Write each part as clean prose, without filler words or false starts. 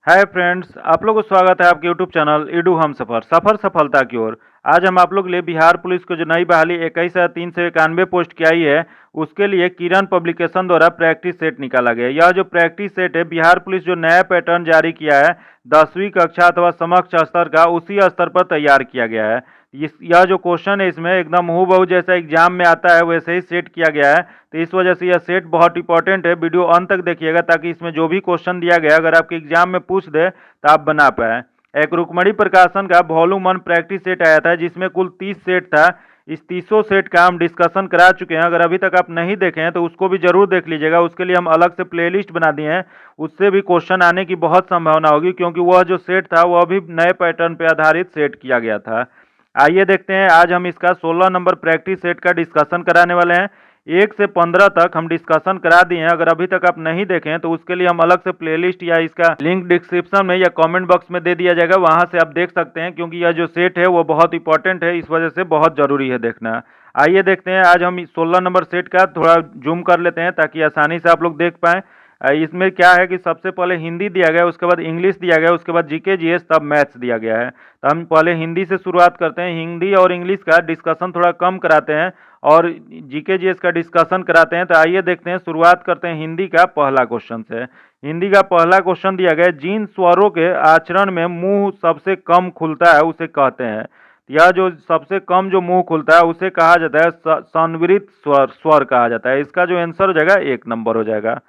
Hi friends, आप लोगों को स्वागत है आपके यूट्यूब चैनल ईडू हम सफर सफलता की ओर। आज हम आप लोग के लिए बिहार पुलिस को जो नई बहाली 21,391 पोस्ट की आई है उसके लिए किरण पब्लिकेशन द्वारा प्रैक्टिस सेट निकाला गया। यह जो प्रैक्टिस सेट है बिहार पुलिस जो नया पैटर्न जारी किया है 10वीं कक्षा अथवा समकक्ष स्तर का, उसी स्तर पर तैयार किया गया है। यह जो क्वेश्चन है इसमें एकदम हूबहू जैसा एग्जाम में आता है वैसे ही सेट किया गया है। तो इस वजह से यह सेट बहुत इंपॉर्टेंट है। वीडियो अंत तक देखिएगा ताकि इसमें जो भी क्वेश्चन दिया गया अगर आपके एग्जाम में पूछ दे तो आप बना पाए। एक रुक्मणी प्रकाशन का वॉल्यूम 1 प्रैक्टिस सेट आया था जिसमें कुल 30 सेट था। इस 30 सेट का हम डिस्कशन करा चुके हैं। अगर अभी तक आप नहीं देखे हैं तो उसको भी जरूर देख लीजिएगा। उसके लिए हम अलग से प्लेलिस्ट बना दिए हैं, उससे भी क्वेश्चन आने की बहुत संभावना होगी क्योंकि वह जो सेट था वह भी नए पैटर्न पर आधारित सेट किया गया था। आइए देखते हैं, आज हम इसका 16 नंबर प्रैक्टिस सेट का डिस्कशन कराने वाले हैं। 1 से 15 तक हम डिस्कशन करा दिए हैं। अगर अभी तक आप नहीं देखें तो उसके लिए हम अलग से प्लेलिस्ट या इसका लिंक डिस्क्रिप्शन में या कमेंट बॉक्स में दे दिया जाएगा, वहां से आप देख सकते हैं क्योंकि यह जो सेट है वो बहुत इंपॉर्टेंट है, इस वजह से बहुत जरूरी है देखना। आइए देखते हैं, आज हम 16 नंबर सेट का थोड़ा जूम कर लेते हैं ताकि आसानी से आप लोग देख पाएँ। इसमें क्या है कि सबसे पहले हिंदी दिया गया है, उसके बाद इंग्लिश दिया गया है, उसके बाद जीके जीएस, तब मैथ्स दिया गया है। तो हम पहले हिंदी से शुरुआत करते हैं। हिंदी और इंग्लिश का डिस्कशन थोड़ा कम कराते हैं और जीके जीएस का डिस्कशन कराते हैं। तो आइए देखते हैं, शुरुआत करते हैं हिंदी का पहला क्वेश्चन से। हिंदी का पहला क्वेश्चन दिया गया है, जिन स्वरों के आचरण में मुंह सबसे कम खुलता है उसे कहते हैं। यह जो सबसे कम जो मुंह खुलता है उसे कहा जाता है संवृत स्वर स्वर कहा जाता है। इसका जो आंसर हो जाएगा 1 नंबर हो जाएगा।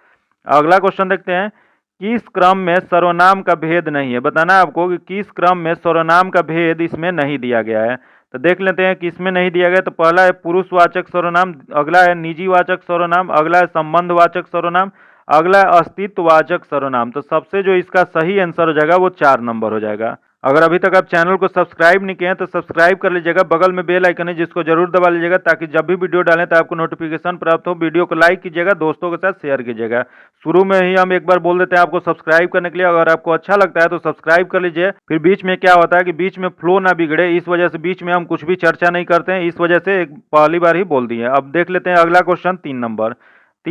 अगला क्वेश्चन देखते हैं, किस क्रम में सर्वनाम का भेद नहीं है। बताना है आपको कि किस क्रम में सर्वनाम का भेद इसमें नहीं दिया गया है। तो देख लेते हैं किसमें नहीं दिया गया। तो पहला है पुरुषवाचक सर्वनाम, अगला है निजीवाचक सर्वनाम, अगला है संबंधवाचक सर्वनाम, अगला है अस्तित्ववाचक सर्वनाम। तो सबसे जो इसका सही आंसर हो जाएगा वो 4 नंबर हो जाएगा। अगर अभी तक आप चैनल को सब्सक्राइब नहीं किए हैं तो सब्सक्राइब कर लीजिएगा, बगल में बेल आइकन है जिसको जरूर दबा लीजिएगा ताकि जब भी वीडियो डालें तो आपको नोटिफिकेशन प्राप्त हो। वीडियो को लाइक कीजिएगा, दोस्तों के साथ शेयर कीजिएगा। शुरू में ही हम एक बार बोल देते हैं आपको सब्सक्राइब करने के लिए। अगर आपको अच्छा लगता है तो सब्सक्राइब कर लीजिए। फिर बीच में क्या होता है कि बीच में फ्लो ना बिगड़े, इस वजह से बीच में हम कुछ भी चर्चा नहीं करते हैं, इस वजह से एक पहली बार ही बोल दिए। अब देख लेते हैं अगला क्वेश्चन 3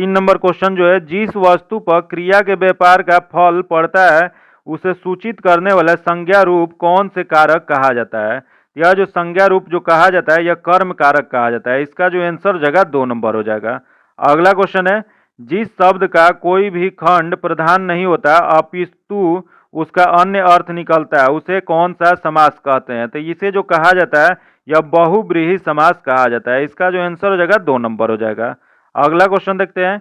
नंबर क्वेश्चन जो है, जिस वस्तु पर क्रिया के व्यापार का फल पड़ता है उसे सूचित करने वाला संज्ञा रूप कौन से कारक कहा जाता है। यह जो संज्ञा रूप जो कहा जाता है यह कर्म कारक कहा जाता है। इसका जो आंसर जगह 2 नंबर हो जाएगा। अगला क्वेश्चन है, जिस शब्द का कोई भी खंड प्रधान नहीं होता अपितु उसका अन्य अर्थ निकलता है उसे कौन सा समास कहते हैं। तो इसे जो कहा जाता है यह बहुव्रीहि समास कहा जाता है। इसका जो आंसर हो जाएगा 2 नंबर हो जाएगा। अगला क्वेश्चन देखते हैं,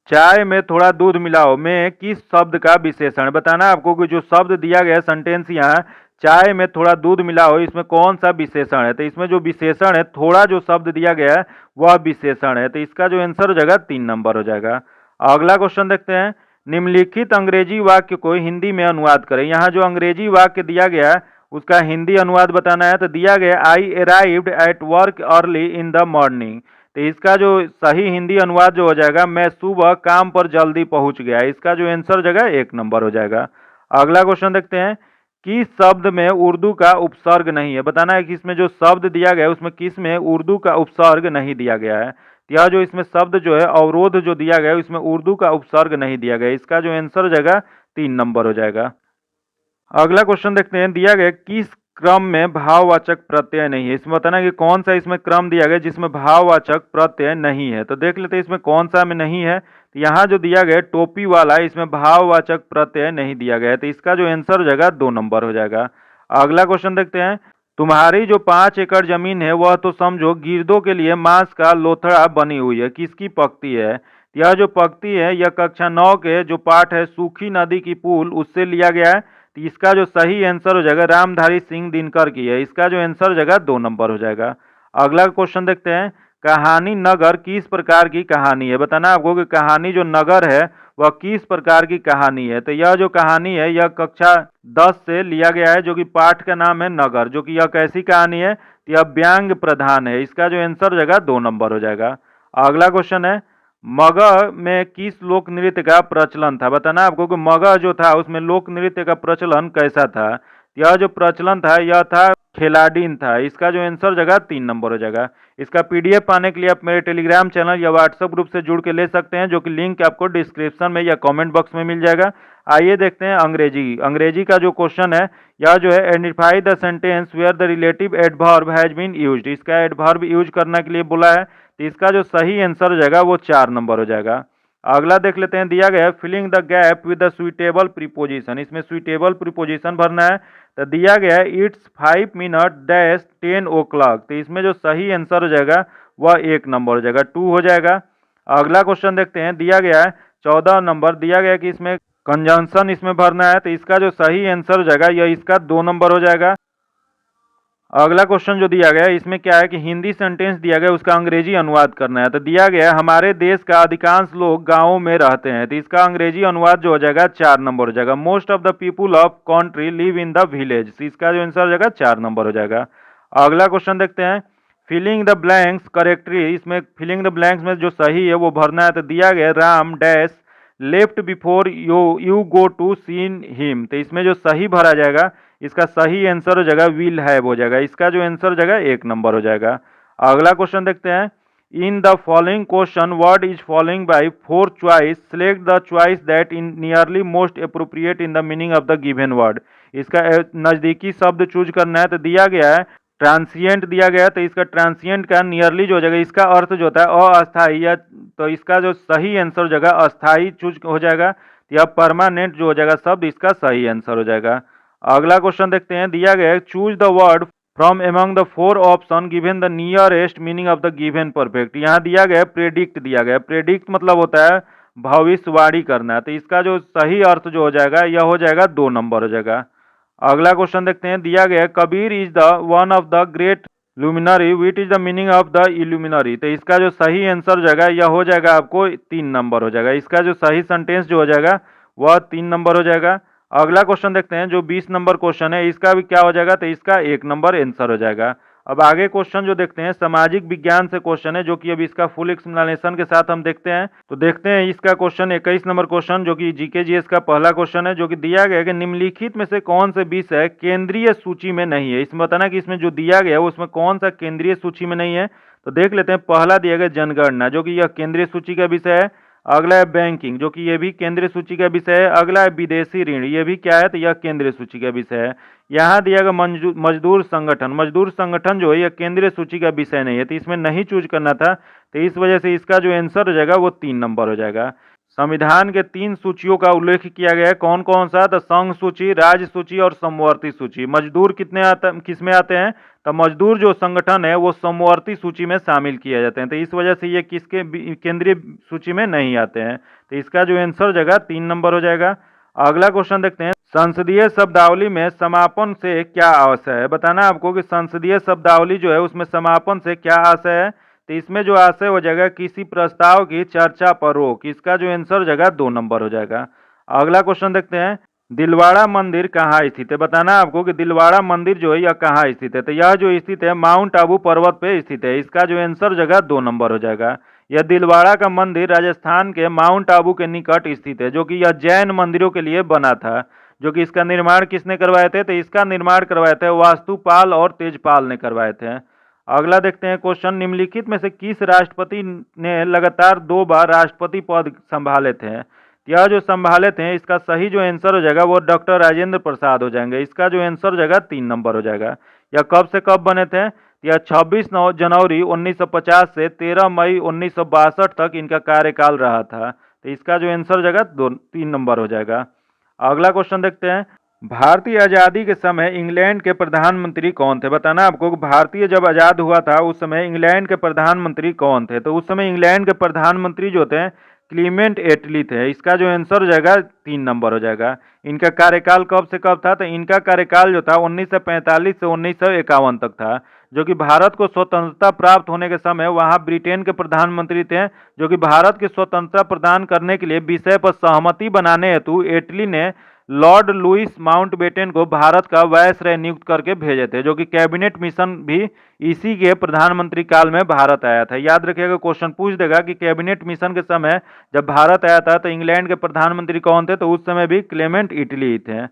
चाय में थोड़ा दूध मिलाओ में किस शब्द का विशेषण। बताना है आपको कि जो शब्द दिया गया है सेंटेंस यहाँ, चाय में थोड़ा दूध मिलाओ, इसमें कौन सा विशेषण है। तो इसमें जो विशेषण है, थोड़ा जो शब्द दिया गया है वह विशेषण है। तो इसका जो आंसर हो जाएगा 3 नंबर हो जाएगा। अगला क्वेश्चन देखते हैं, निम्नलिखित अंग्रेजी वाक्य को हिंदी में अनुवाद करें। यहाँ जो अंग्रेजी वाक्य दिया गया है उसका हिंदी अनुवाद बताना है। तो दिया गया, आई arrived at work early in the morning. तो इसका जो सही हिंदी अनुवाद जो हो जाएगा, मैं सुबह काम पर जल्दी पहुंच गया। इसका जो आंसर हो जाएगा 1 नंबर हो जाएगा। अगला क्वेश्चन देखते हैं, किस शब्द में उर्दू का उपसर्ग नहीं है। बताना है कि इसमें जो शब्द दिया गया है उसमें किस में उर्दू का उपसर्ग नहीं दिया गया है। यह जो इसमें शब्द जो है अवरोध जो दिया गया है उसमें उर्दू का उपसर्ग नहीं दिया गया। इसका जो आंसर हो जाएगा 3 नंबर हो जाएगा। अगला क्वेश्चन देखते हैं, दिया गया किस क्रम में भाववाचक प्रत्यय नहीं है। इसमें बताना कि कौन सा इसमें क्रम दिया गया जिसमें भाववाचक प्रत्यय नहीं है। तो देख लेते हैं इसमें कौन सा में नहीं है। तो यहाँ जो दिया गया टोपी वाला, इसमें भाववाचक प्रत्यय नहीं दिया गया है। तो इसका जो आंसर हो जाएगा 2 नंबर हो जाएगा। अगला क्वेश्चन देखते हैं, तुम्हारी जो 5 एकड़ जमीन है वह तो समझो गिरदों के लिए मांस का लोथड़ा बनी हुई है, किसकी पंक्ति है। यह जो पंक्ति है यह कक्षा 9 के जो पाठ है सूखी नदी की पुल उससे लिया गया है। तो इसका जो सही आंसर हो जाएगा रामधारी सिंह दिनकर की है। इसका जो आंसर हो जाएगा 2 नंबर हो जाएगा। अगला क्वेश्चन देखते हैं, कहानी नगर किस प्रकार की कहानी है। बताना आपको कि कहानी जो नगर है वह किस प्रकार की कहानी है। तो यह जो कहानी है यह कक्षा 10 से लिया गया है, जो कि पाठ का नाम है नगर, जो कि यह कैसी कहानी है, तो यह व्यंग प्रधान है। इसका जो आंसर हो जाएगा 2 नंबर हो जाएगा। अगला क्वेश्चन है, मगध में किस लोक नृत्य का प्रचलन था। बताना आपको कि मगध जो था उसमें लोक नृत्य का प्रचलन कैसा था। यह जो प्रचलन था यह था खिलाड़ीन था। इसका जो आंसर जगह 3 नंबर हो जाएगा। इसका पीडीएफ पाने के लिए आप मेरे टेलीग्राम चैनल या व्हाट्सएप ग्रुप से जुड़ के ले सकते हैं, जो कि लिंक आपको डिस्क्रिप्शन में या कमेंट बॉक्स में मिल जाएगा। आइए देखते हैं अंग्रेजी। अंग्रेजी का जो क्वेश्चन है, यह जो है identify the sentence where the relative adverb has been used. इसका एडवर्ब यूज करने के लिए बोला है, तो इसका जो सही आंसर हो जाएगा वो 4 नंबर हो जाएगा। अगला देख लेते हैं, दिया गया है filling the gap with the suitable preposition. इसमें सुइटेबल प्रीपोजिशन भरना है, तो दिया गया है it's 5 minute dash 10 o'clock. तो इसमें जो सही आंसर हो जाएगा वह 1 नंबर हो जाएगा, 2 हो जाएगा। अगला क्वेश्चन देखते हैं, दिया गया है 14 नंबर, दिया गया है कि इसमें कंजंक्शन इसमें भरना है, तो इसका जो सही आंसर हो जाएगा यह इसका 2 नंबर हो जाएगा। अगला क्वेश्चन जो दिया गया है, इसमें क्या है कि हिंदी सेंटेंस दिया गया है, उसका अंग्रेजी अनुवाद करना है। तो दिया गया है हमारे देश का अधिकांश लोग गांवों में रहते हैं, तो इसका अंग्रेजी अनुवाद जो हो जाएगा 4 नंबर हो जाएगा। Most of the people of country live in the village, इसका जो आंसर हो जाएगा 4 नंबर हो जाएगा। अगला क्वेश्चन देखते हैं, फिलिंग द ब्लैंक्स करेक्टली। इसमें फिलिंग द ब्लैंक्स में जो सही है वो भरना है, तो दिया गया Ram dash left before you go to seen him. तो इसमें जो सही भरा जाएगा, इसका सही आंसर हो जाएगा विल हैव हो जाएगा। इसका जो आंसर हो जाएगा 1 नंबर हो जाएगा। अगला क्वेश्चन देखते हैं, in the following question word is following bye 4 choice, select the choice that in nearly most appropriate in the meaning of the given word. इसका नजदीकी शब्द चूज करना है, तो दिया गया है ट्रांसिएंट दिया गया है, तो इसका ट्रांसिएंट का नियरली जो हो जाएगा, इसका अर्थ जो होता है अस्थायी, या तो इसका जो सही आंसर हो जाएगा अस्थायी चूज हो जाएगा, या परमानेंट जो हो जाएगा शब्द, इसका सही आंसर हो जाएगा। अगला क्वेश्चन देखते हैं, दिया गया है choose the word from among the 4 option given the nearest meaning of the given perfect. यहाँ दिया गया है प्रेडिक्ट दिया गया है। प्रेडिक्ट मतलब होता है भविष्यवाणी करना है, तो इसका जो सही अर्थ जो हो जाएगा यह हो जाएगा 2 नंबर हो जाएगा। अगला क्वेश्चन देखते हैं, दिया गया है Kabir is the one of the great luminary which is the meaning of the illuminary. तो इसका जो सही आंसर हो जाएगा यह हो जाएगा आपको 3 नंबर हो जाएगा। इसका जो सही सेंटेंस जो हो जाएगा वह 3 नंबर हो जाएगा। अगला क्वेश्चन देखते हैं, जो 20 नंबर क्वेश्चन है, इसका भी क्या हो जाएगा, तो इसका 1 नंबर आंसर हो जाएगा। अब आगे क्वेश्चन जो देखते हैं, सामाजिक विज्ञान से क्वेश्चन है, जो कि अब इसका फुल एक्सप्लेनेशन के साथ हम देखते हैं। तो देखते हैं इसका क्वेश्चन 21 नंबर क्वेश्चन, जो कि जीके जीएस का पहला क्वेश्चन है, जो कि दिया गया है कि निम्नलिखित में से कौन से विषय केंद्रीय सूची में नहीं है। इसमें बताना कि इसमें जो दिया गया है उसमें कौन सा केंद्रीय सूची में नहीं है। तो देख लेते हैं, पहला दिया गया जनगणना, जो कि यह केंद्रीय सूची का विषय है। अगला है बैंकिंग, जो कि ये भी केंद्रीय सूची का विषय है। अगला है विदेशी ऋण, ये भी क्या है, तो यह केंद्रीय सूची का विषय है। यहाँ दिया गया मजदूर संगठन, मजदूर संगठन जो है यह केंद्रीय सूची का विषय नहीं है, तो इसमें नहीं चूज करना था, तो इस वजह से इसका जो आंसर हो जाएगा वो 3 नंबर हो जाएगा। संविधान के 3 सूचियों का उल्लेख किया गया है, कौन कौन सा, तो संघ सूची, राज्य सूची और समवर्ती सूची। मजदूर किस में आते हैं, तो मजदूर जो संगठन है वो समवर्ती सूची में शामिल किए जाते हैं, तो इस वजह से ये किसके केंद्रीय सूची में नहीं आते हैं, तो इसका जो आंसर हो जाएगा 3 नंबर हो जाएगा। अगला क्वेश्चन देखते हैं, संसदीय शब्दावली में समापन से क्या आशय है। बताना आपको कि संसदीय शब्दावली जो है उसमें समापन से क्या आशय है, तो इसमें जो आशय हो जाएगा किसी प्रस्ताव की चर्चा पर रोक। इसका जो आंसर हो जाएगा 2 नंबर हो जाएगा। अगला क्वेश्चन देखते हैं, दिलवाड़ा मंदिर कहाँ स्थित है। बताना आपको कि दिलवाड़ा मंदिर जो है यह कहाँ स्थित है, तो यह जो स्थित है माउंट आबू पर्वत पे स्थित है। इसका जो आंसर हो जाएगा 2 नंबर हो जाएगा। यह दिलवाड़ा का मंदिर राजस्थान के माउंट आबू के निकट स्थित है, जो कि यह जैन मंदिरों के लिए बना था। जो कि इसका निर्माण किसने करवाए थे, तो इसका निर्माण करवाए थे वास्तुपाल और तेजपाल ने करवाए थे। अगला देखते हैं क्वेश्चन, निम्नलिखित में से किस राष्ट्रपति ने लगातार 2 बार राष्ट्रपति पद संभाले थे। यह जो संभाले थे, इसका सही जो आंसर हो जाएगा वो डॉक्टर राजेंद्र प्रसाद हो जाएंगे। इसका जो आंसर हो जाएगा 3 नंबर हो जाएगा। यह कब से कब बने थे, यह 26 जनवरी 1950 से 13 मई 1962 तक इनका कार्यकाल रहा था, तो इसका जो आंसर हो जाएगा 3 नंबर हो जाएगा। अगला क्वेश्चन देखते हैं, भारतीय आज़ादी के समय इंग्लैंड के प्रधानमंत्री कौन थे। बताना आपको कि भारतीय जब आज़ाद हुआ था उस समय इंग्लैंड के प्रधानमंत्री कौन थे, तो उस समय इंग्लैंड के प्रधानमंत्री जो थे क्लीमेंट एटली थे। इसका जो आंसर हो जाएगा 3 नंबर हो जाएगा। इनका कार्यकाल कब से कब था, तो इनका कार्यकाल जो था 1945 से 1951 तक था। जो कि भारत को स्वतंत्रता प्राप्त होने के समय वहां ब्रिटेन के प्रधानमंत्री थे, जो कि भारत की स्वतंत्रता प्रदान करने के लिए विषय पर सहमति बनाने हेतु एटली ने लॉर्ड लुइस माउंटबेटन को भारत का वायसराय नियुक्त करके भेजे थे। जो कि कैबिनेट मिशन भी इसी के प्रधानमंत्री काल में भारत आया था। याद रखिएगा, क्वेश्चन पूछ देगा कि कैबिनेट मिशन के समय जब भारत आया था तो इंग्लैंड के प्रधानमंत्री कौन थे, तो उस समय भी क्लेमेंट इटली थे।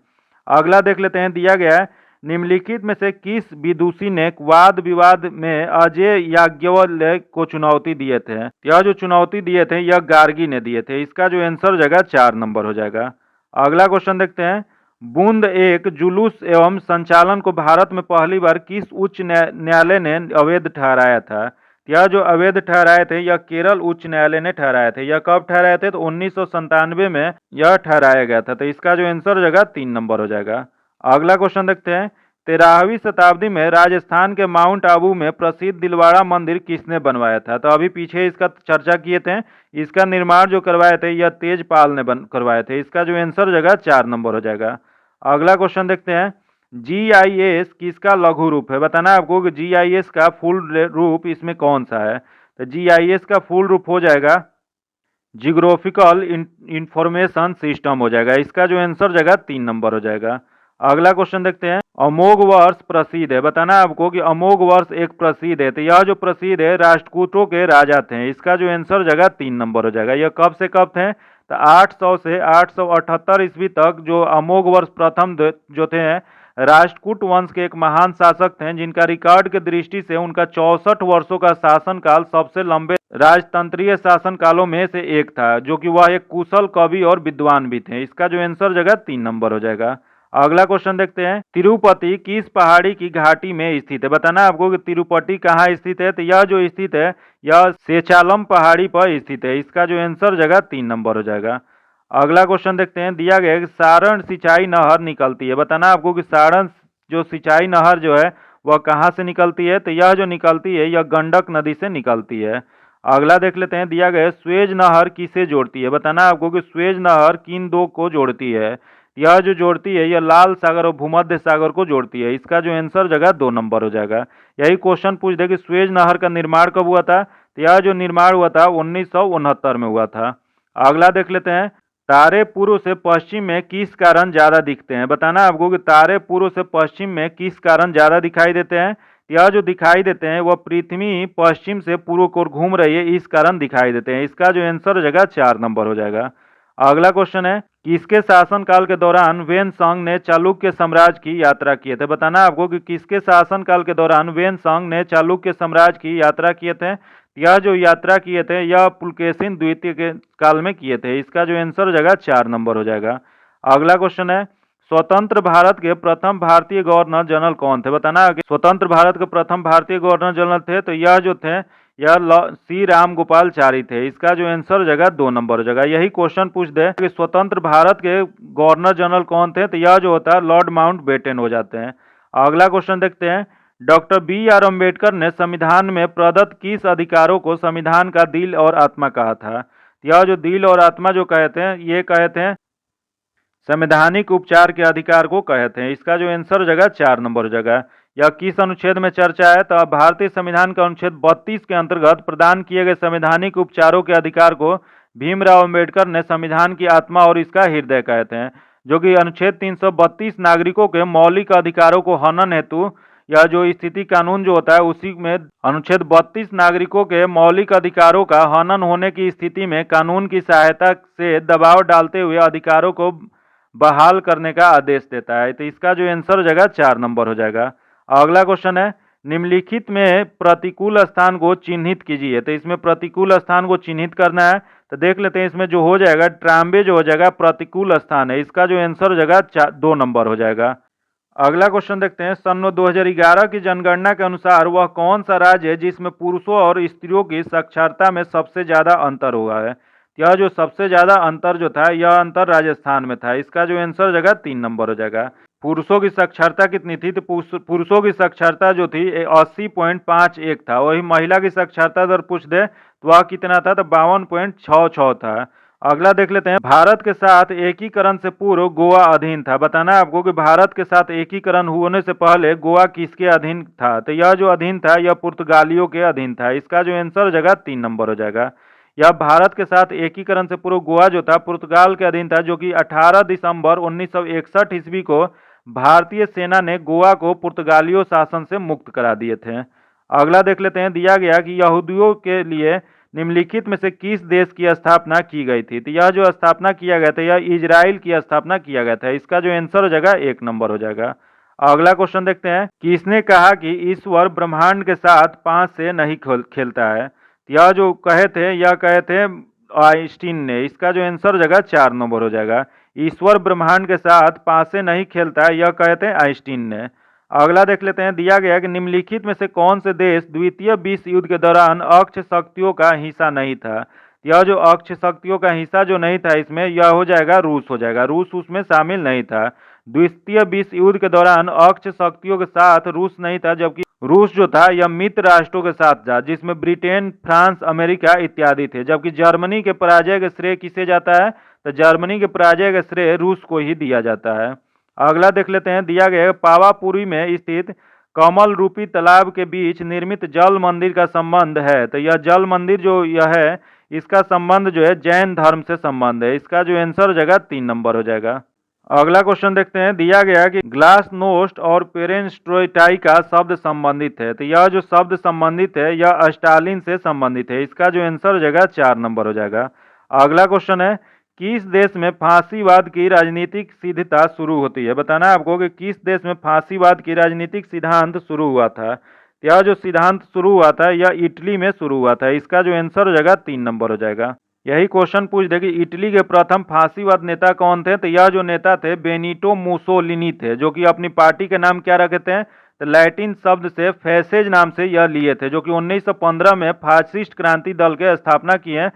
अगला देख लेते हैं, दिया गया है निम्नलिखित में से किस विदुषी ने वाद विवाद में अजय याज्ञवल्क्य को चुनौती दिए थे। यह जो चुनौती दिए थे यह गार्गी ने दिए थे। इसका जो आंसर हो जाएगा 4 नंबर हो जाएगा। अगला क्वेश्चन देखते हैं, बूंद एक जुलूस एवं संचालन को भारत में पहली बार किस उच्च न्यायालय ने अवैध ठहराया था? यह जो अवैध ठहराए थे यह केरल उच्च न्यायालय ने ठहराए थे। यह कब ठहराए थे? तो 1997 में यह ठहराया गया था। तो इसका जो आंसर हो जाएगा 3 नंबर हो जाएगा। अगला क्वेश्चन देखते हैं, 13वीं शताब्दी में राजस्थान के माउंट आबू में प्रसिद्ध दिलवाड़ा मंदिर किसने बनवाया था? तो अभी पीछे इसका चर्चा किए थे। इसका निर्माण जो करवाए थे यह तेजपाल ने करवाए थे। इसका जो आंसर हो जाएगा 4 नंबर हो जाएगा। अगला क्वेश्चन देखते हैं, जीआईएस किसका लघु रूप है? बताना आपको कि जीआईएस का फुल रूप इसमें कौन सा है। तो जीआईएस का फुल रूप हो जाएगा जियोग्राफिकल इंफॉर्मेशन सिस्टम हो जाएगा। इसका जो आंसर हो जाएगा 3 नंबर हो जाएगा। अगला क्वेश्चन देखते हैं, अमोघ वर्ष प्रसिद्ध है। बताना आपको कि अमोघ वर्ष एक प्रसिद्ध है। तो यह जो प्रसिद्ध है राष्ट्रकूटों के राजा थे। इसका जो आंसर हो जाएगा 3 नंबर हो जाएगा। यह कब से कब थे? तो 800 से 878 ईस्वी तक जो अमोघ वर्ष प्रथम जो थे राष्ट्रकूट वंश के एक महान शासक थे, जिनका रिकॉर्ड के दृष्टि से उनका 64 वर्षों का शासनकाल सबसे लंबे राजतंत्रीय शासन कालों में से एक था, जो कि वह एक कुशल कवि और विद्वान भी थे। इसका जो आंसर जगह 3 नंबर हो जाएगा। अगला क्वेश्चन देखते हैं, तिरुपति किस पहाड़ी की घाटी में स्थित है? बताना आपको कि तिरुपति कहाँ स्थित है। तो यह जो स्थित है यह सेचालम पहाड़ी पर स्थित है। इसका जो आंसर जगह 3 नंबर हो जाएगा। अगला क्वेश्चन देखते हैं, दिया गया है कि सारण सिंचाई नहर निकलती है। बताना आपको कि सारण जो सिंचाई नहर जो है वह कहाँ से निकलती है। तो यह जो निकलती है यह गंडक नदी से निकलती है। अगला देख लेते हैं, दिया गया है स्वेज नहर किसे जोड़ती है? बताना आपको कि स्वेज नहर किन दो को जोड़ती है। यह जो जोड़ती है यह लाल सागर और भूमध्य सागर को जोड़ती है। इसका जो आंसर जगह 2 नंबर हो जाएगा। यही क्वेश्चन पूछ दे कि स्वेज नहर का निर्माण कब हुआ था। तो यह जो निर्माण हुआ था 1969 में हुआ था। अगला देख लेते हैं, तारे पूर्व से पश्चिम में किस कारण ज्यादा दिखते हैं? बताना आपको कि तारे पूर्व से पश्चिम में किस कारण ज्यादा दिखाई देते हैं। यह जो दिखाई देते हैं वह पृथ्वी पश्चिम से पूर्व की ओर घूम रही है, इस कारण दिखाई देते हैं। इसका जो आंसर हो जाएगा 4 नंबर हो जाएगा। अगला क्वेश्चन है, किसके शासनकाल के दौरान वेनसांग ने चालुक्य साम्राज्य की यात्रा किए थे? बताना आपको कि किसके शासनकाल के दौरान वेनसांग ने चालुक्य साम्राज्य की यात्रा किए थे। यह जो यात्रा किए थे यह पुलकेशिन द्वितीय के काल में किए थे। इसका जो आंसर हो जाएगा 4 नंबर हो जाएगा। अगला क्वेश्चन है, स्वतंत्र भारत के प्रथम भारतीय गवर्नर जनरल कौन थे? बताना कि स्वतंत्र भारत के प्रथम भारतीय गवर्नर जनरल थे। तो यह जो थे यह सी राम गोपालचारी थे। इसका जो आंसर हो जाएगा 2 नंबर हो जाएगा। यही क्वेश्चन पूछ दे कि स्वतंत्र भारत के गवर्नर जनरल कौन थे। तो यह जो होता है लॉर्ड माउंटबेटन हो जाते हैं। अगला क्वेश्चन देखते हैं, डॉक्टर बी.आर. अम्बेडकर ने संविधान में प्रदत्त किस अधिकारों को संविधान का दिल और आत्मा कहा था? यह जो दिल और आत्मा जो कहते हैं ये कहते हैं संवैधानिक उपचार के अधिकार को कहते हैं। इसका जो आंसर हो जाएगा 4 नंबर हो जाएगा। यह किस अनुच्छेद में चर्चा है? तो भारतीय संविधान का अनुच्छेद 32 के अंतर्गत प्रदान किए गए संवैधानिक उपचारों के अधिकार को भीमराव अम्बेडकर ने संविधान की आत्मा और इसका हृदय कहते हैं, जो कि अनुच्छेद 332 नागरिकों के मौलिक अधिकारों को हनन हेतु या जो स्थिति कानून जो होता है उसी में अनुच्छेद 32 नागरिकों के मौलिक अधिकारों का हनन होने की स्थिति में कानून की सहायता से दबाव डालते हुए अधिकारों को बहाल करने का आदेश देता है। तो इसका जो आंसर हो जाएगा 4 नंबर हो जाएगा। अगला क्वेश्चन है, निम्नलिखित में प्रतिकूल स्थान को चिन्हित कीजिए। तो इसमें प्रतिकूल स्थान को चिन्हित करना है। तो देख लेते हैं, इसमें जो हो जाएगा ट्राम्बे जो हो जाएगा प्रतिकूल स्थान है। इसका जो आंसर हो जाएगा 2 नंबर हो जाएगा। अगला क्वेश्चन देखते हैं, सन 2011 की जनगणना के अनुसार वह कौन सा राज्य है जिसमें पुरुषों और स्त्रियों की साक्षरता में सबसे ज्यादा अंतर हुआ है? यह जो सबसे ज्यादा अंतर जो था यह अंतर राजस्थान में था। इसका जो आंसर हो जाएगा 3 नंबर हो जाएगा। पुरुषों की साक्षरता कितनी थी? तो पुरुषों की साक्षरता जो थी 80.51 था। वही महिला की साक्षरता दर पूछ दे तो वह कितना था? तो 52.66 था। अगला देख लेते हैं, भारत के साथ एकीकरण से पूर्व गोवा अधीन था। बताना है आपको कि भारत के साथ एकीकरण होने से पहले गोवा किसके अधीन था? तो यह जो अधीन था यह पुर्तगालियों के अधीन था। इसका जो आंसर हो जाएगा 3 नंबर हो जाएगा। यह भारत के साथ एकीकरण से पूर्व गोवा जो था पुर्तगाल के अधीन था, जो कि 18 दिसंबर 1961 ईस्वी को भारतीय सेना ने गोवा को पुर्तगालियों शासन से मुक्त करा दिए थे। अगला देख लेते हैं, दिया गया कि यहूदियों के लिए निम्नलिखित में से किस देश की स्थापना की गई थी? तो यह जो स्थापना किया गया था यह इजराइल की स्थापना किया गया था। इसका जो आंसर हो जाएगा 1 नंबर हो जाएगा। अगला क्वेश्चन देखते हैं, किसने कहा कि ईश्वर ब्रह्मांड के साथ 5 से नहीं खेलता है? यह जो कहे थे आइंस्टीन ने। इसका जो आंसर हो जाएगा 4 नंबर हो जाएगा। ईश्वर ब्रह्मांड के साथ पासे नहीं खेलता, यह कहते हैं आइंस्टीन ने। अगला देख लेते हैं, दिया गया कि निम्नलिखित में से कौन से देश द्वितीय विश्व युद्ध के दौरान अक्ष शक्तियों का हिस्सा नहीं था। यह जो अक्ष शक्तियों का हिस्सा जो नहीं था, इसमें यह हो जाएगा रूस हो जाएगा, रूस उसमें शामिल नहीं था। द्वितीय विश्व युद्ध के दौरान अक्ष शक्तियों के साथ रूस नहीं था, जबकि रूस जो था यह मित्र राष्ट्रों के साथ था, जिसमें ब्रिटेन, फ्रांस, अमेरिका इत्यादि थे। जबकि जर्मनी के पराजय का श्रेय किसे जाता है, तो जर्मनी के पराजय का श्रेय रूस को ही दिया जाता है। अगला देख लेते हैं, दिया गया पावापुरी में स्थित कमल रूपी तालाब के बीच निर्मित जल मंदिर का संबंध है। तो यह जल मंदिर जो यह है, इसका संबंध जो है जैन धर्म से संबंध है। इसका जो आंसर हो जाएगा 3 नंबर हो जाएगा। अगला क्वेश्चन देखते हैं, दिया गया कि ग्लासनोस्ट और पेरेस्ट्रोइटाई का शब्द संबंधित है। तो यह जो शब्द संबंधित है यह स्टालिन से संबंधित है। इसका जो आंसर हो जाएगा 4 नंबर हो जाएगा। अगला क्वेश्चन है, किस देश में फांसीवाद की राजनीतिक सिद्धता शुरू होती है। बताना है आपको कि किस देश में फांसीवाद की राजनीतिक सिद्धांत शुरू हुआ था। यह जो सिद्धांत शुरू हुआ था यह इटली में शुरू हुआ था। इसका जो आंसर हो जाएगा 3 नंबर हो जाएगा। यही क्वेश्चन पूछ दे कि इटली के प्रथम फांसीवाद नेता कौन थे। तो यह जो नेता थे बेनिटो मुसोलिनी थे, जो कि अपनी पार्टी के नाम क्या रखते हैं, तो लैटिन शब्द से फैसेज नाम से यह लिए थे, जो कि 1915 में फासिस्ट क्रांति दल के स्थापना किए।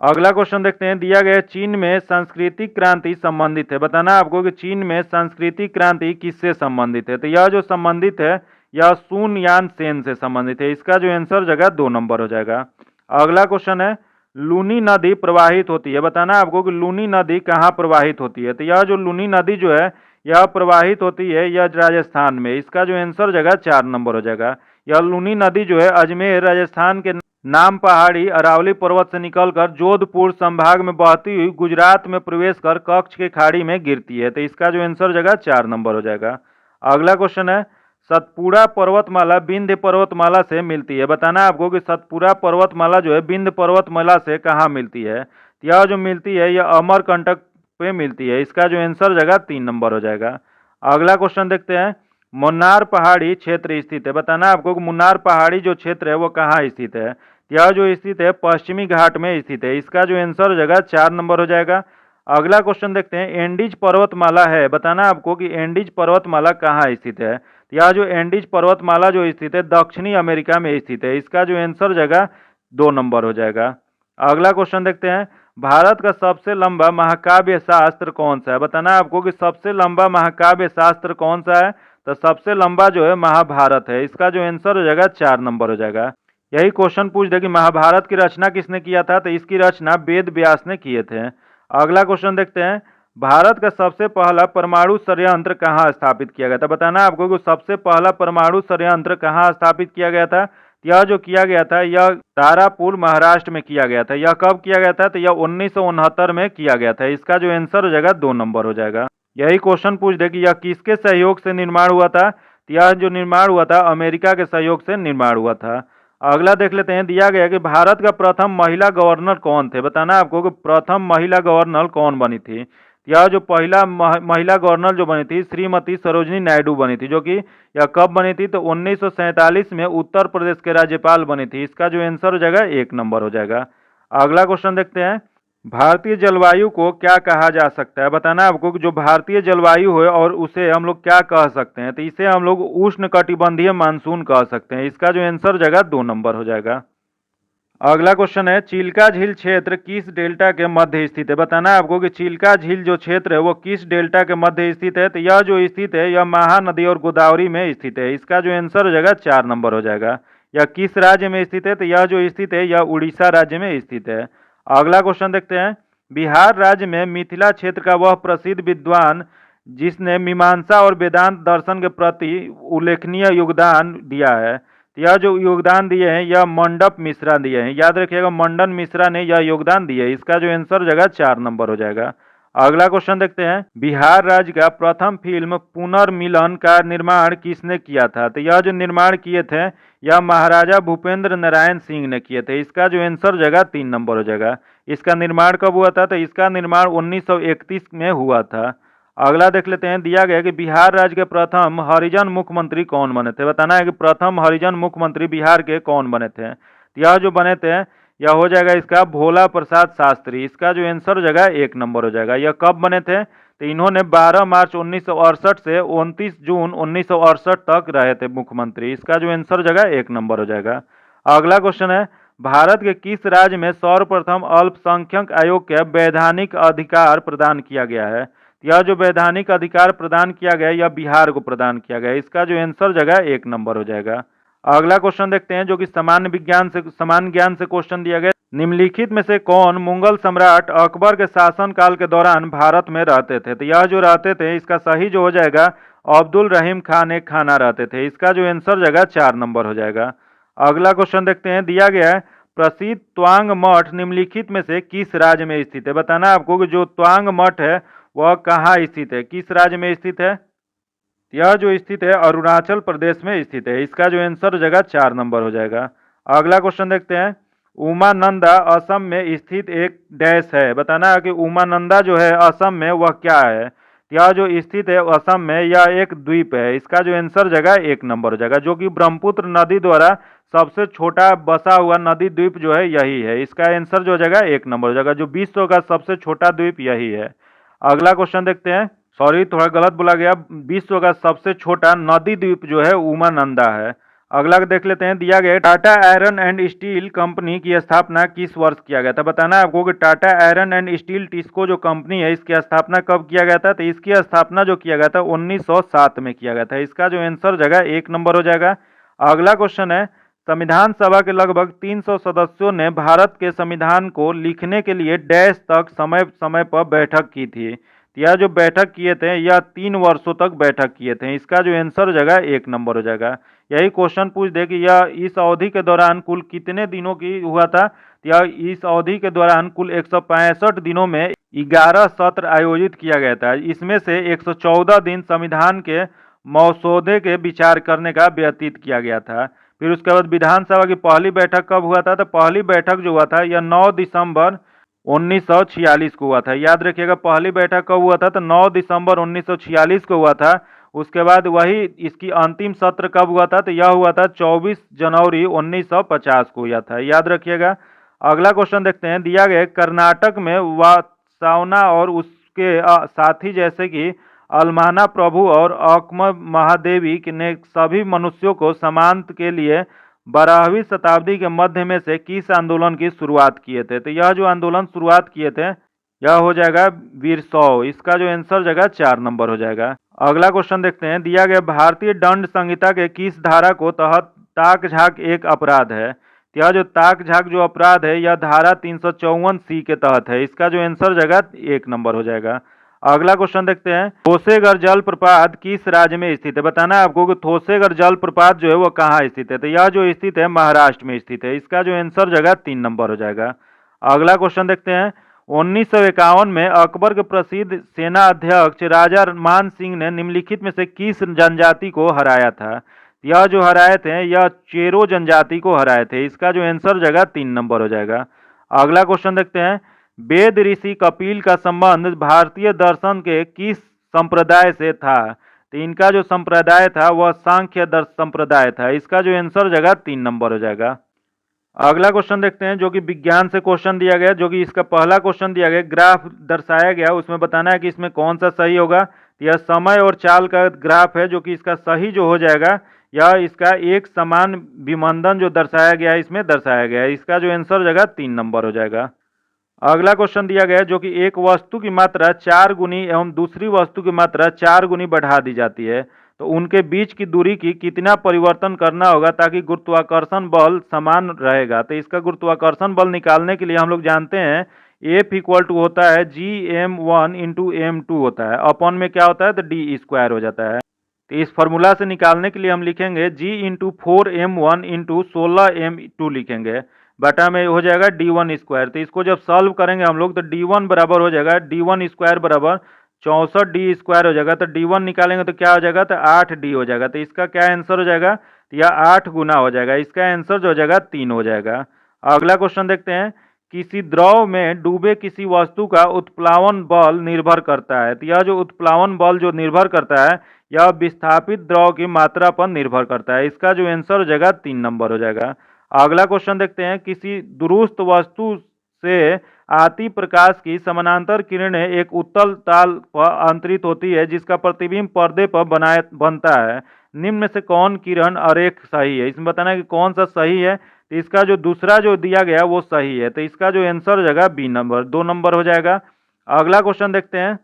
अगला क्वेश्चन देखते हैं, दिया गया चीन में सांस्कृतिक क्रांति संबंधित है। बताना है आपको कि चीन में सांस्कृतिक क्रांति किससे संबंधित है। तो यह जो संबंधित है यह सुन यान सेन से संबंधित है। इसका जो आंसर जगह 2 नंबर हो जाएगा। अगला क्वेश्चन है, लूनी नदी प्रवाहित होती है। बताना है आपको कि लूनी नदी कहाँ प्रवाहित होती है। तो यह जो लूनी नदी जो है यह प्रवाहित होती है यह राजस्थान में। इसका जो आंसर जगह 4 नंबर हो जाएगा। यह लूनी नदी जो है अजमेर राजस्थान के नाम पहाड़ी अरावली पर्वत से निकलकर जोधपुर संभाग में बहती हुई गुजरात में प्रवेश कर कच्छ के खाड़ी में गिरती है। तो इसका जो आंसर जगह 4 नंबर हो जाएगा। अगला क्वेश्चन है, सतपुड़ा पर्वतमाला विंध्य पर्वतमाला से मिलती है। बताना है आपको कि सतपुड़ा पर्वतमाला जो है विंध्य पर्वतमाला से कहाँ मिलती है। यह जो मिलती है यह अमरकंटक पे मिलती है। इसका जो आंसर जगह 3 नंबर हो जाएगा। अगला क्वेश्चन देखते हैं, मुन्नार पहाड़ी क्षेत्र स्थित है। बताना है आपको कि मुन्नार पहाड़ी जो क्षेत्र है वो कहाँ स्थित है। यह जो स्थित है पश्चिमी घाट में स्थित है। इसका जो आंसर हो जाएगा 4 नंबर हो जाएगा। अगला क्वेश्चन देखते हैं, एंडीज पर्वतमाला है। बताना है आपको कि एंडीज पर्वतमाला कहाँ स्थित है। यह जो एंडीज पर्वतमाला जो स्थित है दक्षिणी अमेरिका में स्थित है। इसका जो आंसर जगह 2 नंबर हो जाएगा। अगला क्वेश्चन देखते हैं, भारत का सबसे लंबा महाकाव्य शास्त्र कौन सा है। बताना है आपको कि सबसे लंबा महाकाव्य शास्त्र कौन सा है। तो सबसे लंबा जो है महाभारत है। इसका जो आंसर हो जाएगा 4 नंबर हो जाएगा। यही क्वेश्चन पूछ दे कि महाभारत की रचना किसने किया था। तो इसकी रचना वेद व्यास ने किए थे। अगला क्वेश्चन देखते हैं, भारत का सबसे पहला परमाणु संयंत्र कहाँ स्थापित किया गया था। बताना है आपको कि सबसे पहला परमाणु संयंत्र कहाँ स्थापित किया गया था। यह जो किया गया था यह तारापुर महाराष्ट्र में किया गया था। यह कब किया गया था। तो यह 1969 में किया गया था। इसका जो आंसर हो जाएगा 2 नंबर हो जाएगा। यही क्वेश्चन पूछ दे कि यह किसके सहयोग से निर्माण हुआ था। यह जो निर्माण हुआ था अमेरिका के सहयोग से निर्माण हुआ था। अगला देख लेते हैं, दिया गया कि भारत का प्रथम महिला गवर्नर कौन थे। बताना है आपको कि प्रथम महिला गवर्नर कौन बनी थी। यह जो पहला महिला गवर्नर जो बनी थी श्रीमती सरोजिनी नायडू बनी थी, जो कि यह कब बनी थी। तो 1947 में उत्तर प्रदेश के राज्यपाल बनी थी। इसका जो आंसर हो जाएगा 1 नंबर हो जाएगा। अगला क्वेश्चन देखते हैं, भारतीय जलवायु को क्या कहा जा सकता है। बताना है आपको कि जो भारतीय जलवायु है और उसे हम लोग क्या कह सकते हैं। तो इसे हम लोग उष्ण कटिबंधीय मानसून कह सकते हैं। इसका जो आंसर जगह 2 नंबर हो जाएगा। अगला क्वेश्चन है, चिल्का झील क्षेत्र किस डेल्टा के मध्य स्थित है। बताना है आपको कि चिल्का झील जो क्षेत्र है वो किस डेल्टा के मध्य स्थित है। तो यह जो स्थित है यह महानदी और गोदावरी में स्थित है। इसका जो आंसर हो जाएगा 4 नंबर हो जाएगा। यह किस राज्य में स्थित है। तो यह जो स्थित है यह उड़ीसा राज्य में स्थित है। अगला क्वेश्चन देखते हैं, बिहार राज्य में मिथिला क्षेत्र का वह प्रसिद्ध विद्वान जिसने मीमांसा और वेदांत दर्शन के प्रति उल्लेखनीय योगदान दिया है। यह जो योगदान दिए हैं यह मंडप मिश्रा दिए हैं। याद रखिएगा मंडन मिश्रा ने यह योगदान दिए। इसका जो आंसर जगह 4 नंबर हो जाएगा। अगला क्वेश्चन देखते हैं, बिहार राज्य का प्रथम फिल्म पुनर्मिलन का निर्माण किसने किया था। तो यह जो निर्माण किए थे यह महाराजा भूपेंद्र नारायण सिंह ने किए थे। इसका जो आंसर जगह 3 नंबर हो जाएगा। इसका निर्माण कब हुआ था। तो इसका निर्माण 1931 में हुआ था। अगला देख लेते हैं, दिया गया कि बिहार राज्य के प्रथम हरिजन मुख्यमंत्री कौन बने थे। बताना है कि प्रथम हरिजन मुख्यमंत्री बिहार के कौन बने थे। यह जो बने थे यह हो जाएगा इसका भोला प्रसाद शास्त्री। इसका जो आंसर हो जाएगा 1 नंबर हो जाएगा। यह कब बने थे? तो इन्होंने 12 मार्च 1968 से 29 जून 1968 तक रहे थे मुख्यमंत्री। इसका जो आंसर हो जाएगा 1 नंबर हो जाएगा। अगला क्वेश्चन है, भारत के किस राज्य में सर्वप्रथम अल्पसंख्यक आयोग के वैधानिक अधिकार प्रदान किया गया है? यह जो वैधानिक अधिकार प्रदान किया गया है यह बिहार को प्रदान किया गया है। इसका जो आंसर जगह 1 नंबर हो जाएगा। अगला क्वेश्चन देखते हैं जो कि सामान्य ज्ञान से क्वेश्चन दिया गया। निम्नलिखित में से कौन मुगल सम्राट अकबर के शासन काल के दौरान भारत में रहते थे? तो यह जो रहते थे इसका सही जो हो जाएगा अब्दुल रहीम खान एक खाना रहते थे। इसका जो आंसर जगह 4 नंबर हो जाएगा। अगला क्वेश्चन देखते हैं, दिया गया है प्रसिद्ध त्वांग मठ निम्नलिखित में से किस राज्य में स्थित है? बताना है आपको कि जो त्वांग मठ है वह कहाँ स्थित है, किस राज्य में स्थित है? यह जो स्थित है अरुणाचल प्रदेश में स्थित है। इसका जो आंसर हो जाएगा 4 नंबर हो जाएगा। अगला क्वेश्चन देखते हैं, उमानंदा असम में स्थित एक डैश है। बताना है कि उमानंदा जो है असम में वह क्या है? यह जो स्थित है असम में यह एक द्वीप है। इसका जो आंसर जगह 1 नंबर हो जाएगा, जो कि ब्रह्मपुत्र नदी द्वारा सबसे छोटा बसा हुआ नदी द्वीप जो है यही है। इसका आंसर जो हो जाएगा 1 नंबर हो जाएगा, जो विश्व का सबसे छोटा द्वीप यही है। अगला क्वेश्चन देखते हैं, सॉरी थोड़ा गलत बोला गया, विश्व का सबसे छोटा नदी द्वीप जो है उमानंदा है। अगला देख लेते हैं, दिया गया Tata iron and steel company की स्थापना किस वर्ष किया गया था? बताना है आपको कि Tata iron and steel TISCO जो कंपनी है इसकी स्थापना कब किया गया था? तो इसकी स्थापना जो किया गया था 1907 में किया गया था। इसका जो आंसर जगह 1 नंबर हो जाएगा। अगला क्वेश्चन है, संविधान सभा के लगभग 300 सदस्यों ने भारत के संविधान को लिखने के लिए डैश तक समय समय पर बैठक की थी। यह जो बैठक किए थे यह 3 वर्षों तक बैठक किए थे। इसका जो आंसर हो जाएगा 1 नंबर हो जाएगा। यही क्वेश्चन पूछ दे कि यह इस अवधि के दौरान कुल कितने दिनों की हुआ था? यह इस अवधि के दौरान कुल 165 दिनों में 11 सत्र आयोजित किया गया था। इसमें से 114 दिन संविधान के मसौदे के विचार करने का व्यतीत किया गया था। फिर उसके बाद विधानसभा की पहली बैठक कब हुआ था? तो पहली बैठक जो हुआ था यह 9 दिसंबर 1946 को हुआ था। याद रखिएगा पहली बैठक कब हुआ था? तो 9 दिसंबर 1946 को हुआ था। उसके बाद वही इसकी अंतिम सत्र कब हुआ था? तो यह हुआ था 24 जनवरी 1950 को हुआ था। याद रखिएगा। अगला क्वेश्चन देखते हैं, दिया गया कर्नाटक में वासवना और उसके साथी जैसे कि अलमाना प्रभु और अकम महादेवी ने सभी मनुष्यों को समानता के लिए 12वीं शताब्दी के मध्य में से किस आंदोलन की शुरुआत किए थे? तो यह जो आंदोलन शुरुआत किए थे यह हो जाएगा वीरशैव। इसका जो आंसर हो जाएगा 4 नंबर हो जाएगा। अगला क्वेश्चन देखते हैं, दिया गया भारतीय दंड संहिता के किस धारा को तहत ताक झाक एक अपराध है? तो यह जो ताक झाक जो अपराध है यह धारा 354C के तहत है। इसका जो आंसर हो जाएगा 1 नंबर हो जाएगा। अगला क्वेश्चन देखते हैं, थोसेगढ़ जलप्रपात किस राज्य में स्थित है? बताना है आपको कि थोसेगढ़ जलप्रपात जो है वो कहाँ स्थित है? तो यह जो स्थित है महाराष्ट्र में स्थित है। इसका जो आंसर जगह 3 नंबर हो जाएगा। अगला क्वेश्चन देखते हैं, 1951 में अकबर के प्रसिद्ध सेना अध्यक्ष राजा मान सिंह ने निम्नलिखित में से किस जनजाति को हराया था? यह जो हराए थे यह चेरो जनजाति को हराए थे। इसका जो आंसर जगह 3 नंबर हो जाएगा। अगला क्वेश्चन देखते हैं, वेद ऋषि कपिल का संबंध भारतीय दर्शन के किस संप्रदाय से था? तो इनका जो संप्रदाय था वह सांख्य दर्शन संप्रदाय था। इसका जो आंसर जगह 3 नंबर हो जाएगा। अगला क्वेश्चन देखते हैं जो कि विज्ञान से क्वेश्चन दिया गया, जो कि इसका पहला क्वेश्चन दिया गया ग्राफ दर्शाया गया, उसमें बताना है कि इसमें कौन सा सही होगा। यह समय और चाल का ग्राफ है, जो कि इसका सही जो हो जाएगा यह इसका एक समान विमंदन जो दर्शाया गया है इसमें दर्शाया गया है। इसका जो आंसर हो जाएगा 3 नंबर हो जाएगा। अगला क्वेश्चन दिया गया है जो कि एक वस्तु की मात्रा 4 गुनी एवं दूसरी वस्तु की मात्रा 4 गुनी बढ़ा दी जाती है, तो उनके बीच की दूरी की कितना परिवर्तन करना होगा ताकि गुरुत्वाकर्षण बल समान रहेगा? तो इसका गुरुत्वाकर्षण बल निकालने के लिए हम लोग जानते हैं F इक्वल टू होता है Gm1 इंटू M2 होता है, अपॉन में क्या होता है तो D स्क्वायर हो जाता है। तो इस फॉर्मूला से निकालने के लिए हम लिखेंगे G into 4M1 into 16M2 लिखेंगे, बटा में हो जाएगा D1 स्क्वायर। तो इसको जब सॉल्व करेंगे हम लोग तो D1 बराबर हो जाएगा D1 स्क्वायर बराबर 64D स्क्वायर हो जाएगा। तो D1 निकालेंगे तो क्या हो जाएगा तो 8D हो जाएगा। तो इसका क्या आंसर हो जाएगा तो यह 8 गुना हो जाएगा। इसका आंसर जो हो जाएगा 3 हो जाएगा। अगला क्वेश्चन देखते हैं, किसी द्रव में डूबे किसी वस्तु का उत्प्लावन बल निर्भर करता है। तो यह जो उत्प्लावन बल जो निर्भर करता है यह विस्थापित द्रव की मात्रा पर निर्भर करता है। इसका जो आंसर हो जाएगा 3 नंबर हो जाएगा। अगला क्वेश्चन देखते हैं, किसी दुरुस्त वस्तु से आती प्रकाश की समानांतर किरणें एक उत्तल ताल पर अंतरित होती है जिसका प्रतिबिंब पर्दे पर बनता है। निम्न में से कौन किरण आरेख सही है? इसमें बताना है कि कौन सा सही है। तो इसका जो दूसरा जो दिया गया वो सही है, तो इसका जो आंसर हो जाएगा बी नंबर, 2 नंबर हो जाएगा। अगला क्वेश्चन देखते हैं,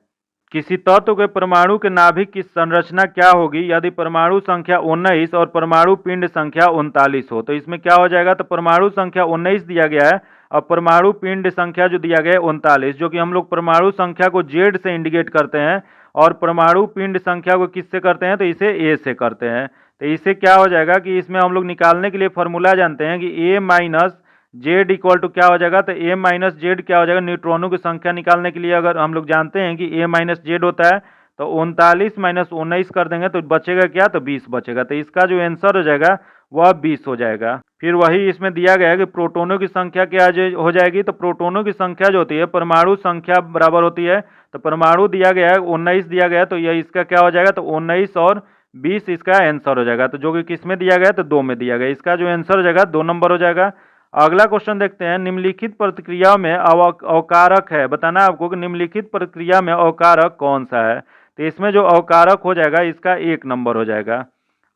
किसी तत्व के परमाणु के नाभिक की संरचना क्या होगी यदि परमाणु संख्या 19 और परमाणु पिंड संख्या 39 हो? तो इसमें क्या हो जाएगा, तो परमाणु संख्या 19 दिया गया है और परमाणु पिंड संख्या जो दिया गया है 39, जो कि हम लोग परमाणु संख्या को जेड से इंडिकेट करते हैं और परमाणु पिंड संख्या को किससे करते हैं, तो इसे ए से करते हैं। तो इससे क्या हो जाएगा कि इसमें हम लोग निकालने के लिए फॉर्मूला जानते हैं कि ए माइनस जेड इक्वल टू क्या हो जाएगा, तो ए माइनस जेड क्या हो जाएगा, न्यूट्रॉनों की संख्या निकालने के लिए अगर हम लोग जानते हैं कि ए माइनस जेड होता है तो 39 माइनस 19 कर देंगे तो बचेगा क्या, तो 20 बचेगा। तो इसका जो आंसर हो जाएगा वह 20 हो जाएगा। फिर वही इसमें दिया गया है कि प्रोटोनों की संख्या क्या हो जाएगी, तो प्रोटोनों की संख्या जो होती है परमाणु संख्या बराबर होती है, तो परमाणु दिया गया है 19 दिया गया है, तो यह इसका क्या हो जाएगा, तो 19 और 20 इसका आंसर हो जाएगा। तो जो कि किस में दिया गया है, तो 2 में दिया गया, इसका जो आंसर हो जाएगा 2 नंबर हो जाएगा। अगला क्वेश्चन देखते हैं, निम्नलिखित प्रतिक्रिया में अवकारक है, बताना आपको कि निम्नलिखित प्रतिक्रिया में अवकारक कौन सा है। तो इसमें जो अवकारक हो जाएगा इसका 1 नंबर हो जाएगा।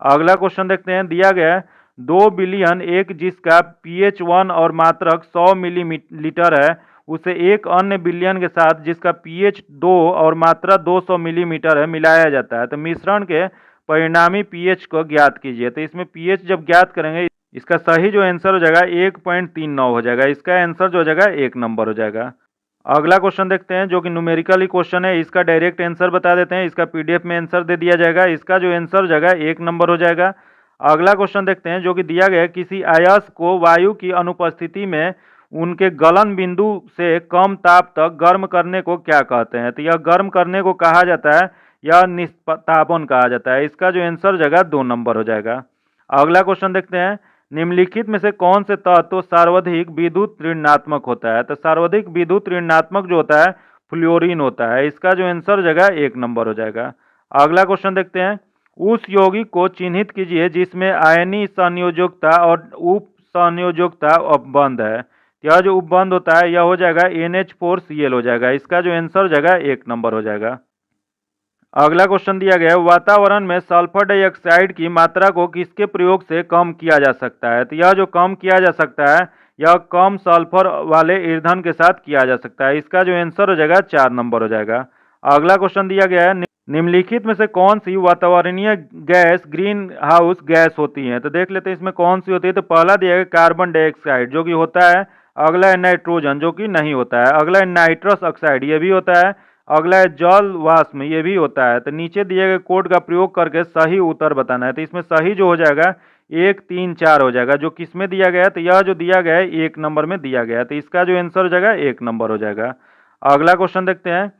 अगला क्वेश्चन देखते हैं, दिया गया 2 बिलियन एक जिसका pH 1 और मात्रक 100 मिलीलीटर है उसे एक अन्य बिलियन के साथ जिसका pH 2 और मात्रा 200 मिलीमीटर है मिलाया जाता है, तो मिश्रण के परिणामी pH को ज्ञात कीजिए। तो इसमें pH जब ज्ञात करेंगे इसका सही जो आंसर हो जाएगा 1.39 हो जाएगा, इसका आंसर जो हो जाएगा 1 नंबर हो जाएगा। अगला क्वेश्चन देखते हैं जो कि न्यूमेरिकली क्वेश्चन है, इसका डायरेक्ट आंसर बता देते हैं, इसका पीडीएफ में आंसर दे दिया जाएगा, इसका जो आंसर हो जाएगा 1 नंबर हो जाएगा। अगला क्वेश्चन देखते हैं जो कि दिया गया है, किसी अयस्क को वायु की अनुपस्थिति में उनके गलन बिंदु से कम ताप तक गर्म करने को क्या कहते हैं? तो यह गर्म करने को कहा जाता है या निष्तापन कहा जाता है, इसका जो आंसर हो जाएगा 2 नंबर हो जाएगा। अगला क्वेश्चन देखते हैं, निम्नलिखित में से कौन से तत्व सर्वाधिक विद्युत ऋणात्मक होता है? तो सर्वाधिक विद्युत ऋणात्मक जो होता है फ्लोरीन होता है, इसका जो आंसर हो जाएगा 1 नंबर हो जाएगा। अगला क्वेश्चन देखते हैं, उस यौगिक को चिन्हित कीजिए जिसमें आयनीय संयोजकता और उप संयोजकता उपबंध है। यह जो उपबंध होता है यह हो जाएगा NH4Cl हो जाएगा, इसका जो आंसर हो जाएगा 1 नंबर हो जाएगा। अगला क्वेश्चन दिया गया है, वातावरण में सल्फर डाइऑक्साइड की मात्रा को किसके प्रयोग से कम किया जा सकता है? तो यह जो कम किया जा सकता है यह कम सल्फर वाले ईंधन के साथ किया जा सकता है, इसका जो आंसर हो जाएगा 4 नंबर हो जाएगा। अगला क्वेश्चन दिया गया है, निम्नलिखित में से कौन सी वातावरणीय गैस ग्रीन हाउस गैस होती है? तो देख लेते हैं इसमें कौन सी होती है। तो पहला दिया गया कार्बन डाइऑक्साइड जो कि होता है, अगला है नाइट्रोजन जो कि नहीं होता है, अगला है नाइट्रस ऑक्साइड ये भी होता है, अगला है जल वाष्प ये भी होता है। तो नीचे दिए गए कोड का प्रयोग करके सही उत्तर बताना है, तो इसमें सही जो हो जाएगा 1, 3, 4 हो जाएगा, जो किस में दिया गया है, तो यह जो दिया गया है 1 नंबर में दिया गया है, तो इसका जो आंसर हो जाएगा 1 नंबर हो जाएगा। अगला क्वेश्चन देखते हैं,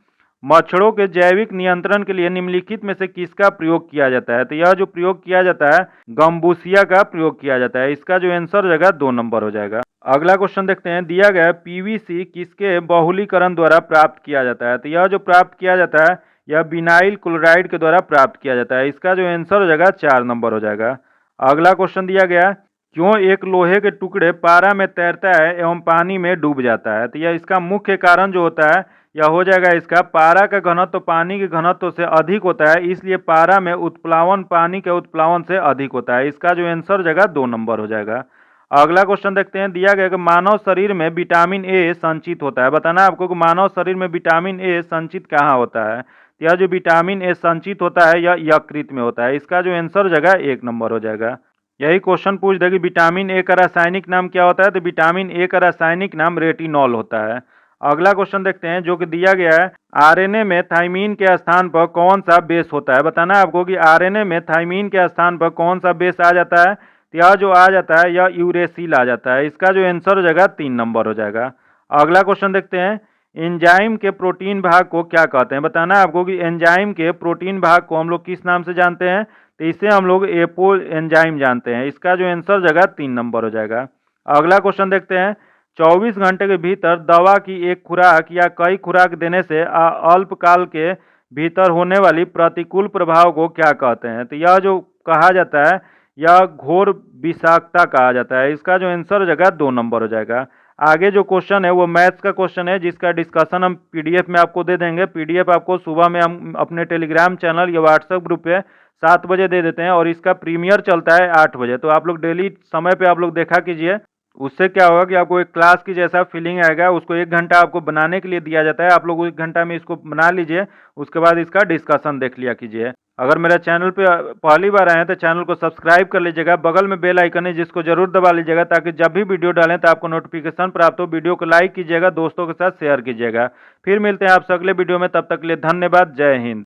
मच्छरों के जैविक नियंत्रण के लिए निम्नलिखित में से किसका प्रयोग किया जाता है? तो यह जो प्रयोग किया जाता है गम्बूसिया का प्रयोग किया जाता है, इसका जो आंसर हो जाएगा 2 नंबर हो जाएगा। अगला क्वेश्चन देखते हैं, दिया गया पीवीसी किसके बहुलीकरण द्वारा प्राप्त किया जाता है? तो यह जो प्राप्त किया जाता है यह विनाइल क्लोराइड के द्वारा प्राप्त किया जाता है, इसका जो आंसर हो जाएगा 4 नंबर हो जाएगा। अगला क्वेश्चन दिया गया, क्यों एक लोहे के टुकड़े पारा में तैरता है एवं पानी में डूब जाता है? तो यह इसका मुख्य कारण जो होता है यह हो जाएगा, इसका पारा का घनत्व पानी के घनत्व से अधिक होता है, इसलिए पारा में उत्प्लावन पानी के उत्प्लावन से अधिक होता है, इसका जो आंसर हो जाएगा 2 नंबर हो जाएगा। अगला क्वेश्चन देखते हैं, दिया गया कि मानव शरीर में विटामिन ए संचित होता है, बताना है आपको कि मानव शरीर में विटामिन ए संचित कहाँ होता है? तो यह जो विटामिन ए संचित होता है यह यकृत में होता है, इसका जो आंसर हो जाएगा 1 नंबर हो जाएगा। यही क्वेश्चन पूछ दे कि विटामिन ए का रासायनिक नाम क्या होता है? तो विटामिन ए का रासायनिक नाम रेटिनॉल होता है। अगला क्वेश्चन देखते हैं जो कि दिया गया है, आरएनए में थाइमीन के स्थान पर कौन सा बेस होता है? बताना है आपको कि आरएनए में थाइमीन के स्थान पर कौन सा बेस आ जाता है? तो यह जो आ जाता है यह यूरेसिल आ जाता है, इसका जो आंसर हो जाएगा 3 नंबर हो जाएगा। अगला क्वेश्चन देखते हैं, एंजाइम के प्रोटीन भाग को क्या कहते हैं? बताना है आपको कि एंजाइम के प्रोटीन भाग को हम लोग किस नाम से जानते हैं? तो इसे हम लोग एपो एंजाइम जानते हैं, इसका जो आंसर हो जाएगा 3 नंबर हो जाएगा। अगला क्वेश्चन देखते हैं, 24 घंटे के भीतर दवा की एक खुराक या कई खुराक देने से अल्पकाल के भीतर होने वाली प्रतिकूल प्रभाव को क्या कहते हैं? तो यह जो कहा जाता है या घोर विषाक्तता कहा जाता है। इसका जो आंसर हो जाएगा 2 नंबर हो जाएगा। आगे जो क्वेश्चन है वो मैथ्स का क्वेश्चन है, जिसका डिस्कशन हम पीडीएफ में आपको दे देंगे। पीडीएफ आपको सुबह में हम अपने टेलीग्राम चैनल या व्हाट्सएप ग्रुप पे 7 बजे दे देते हैं और इसका प्रीमियर चलता है 8 बजे। तो आप लोग डेली समय पे आप लोग देखा कीजिए। उससे क्या होगा कि आपको एक क्लास की जैसा फीलिंग आएगा। उसको 1 घंटा आपको बनाने के लिए दिया जाता है, आप लोग 1 घंटा में इसको बना लीजिए, उसके बाद इसका डिस्कशन देख लिया कीजिए। अगर मेरे चैनल पे पहली बार आए हैं तो चैनल को सब्सक्राइब कर लीजिएगा, बगल में बेल आइकन है जिसको जरूर दबा लीजिएगा, ताकि जब भी वीडियो डालें तो आपको नोटिफिकेशन प्राप्त हो। वीडियो को लाइक कीजिएगा, दोस्तों के साथ शेयर कीजिएगा। फिर मिलते हैं आपसे अगले वीडियो में, तब तक के लिए धन्यवाद। जय हिंद।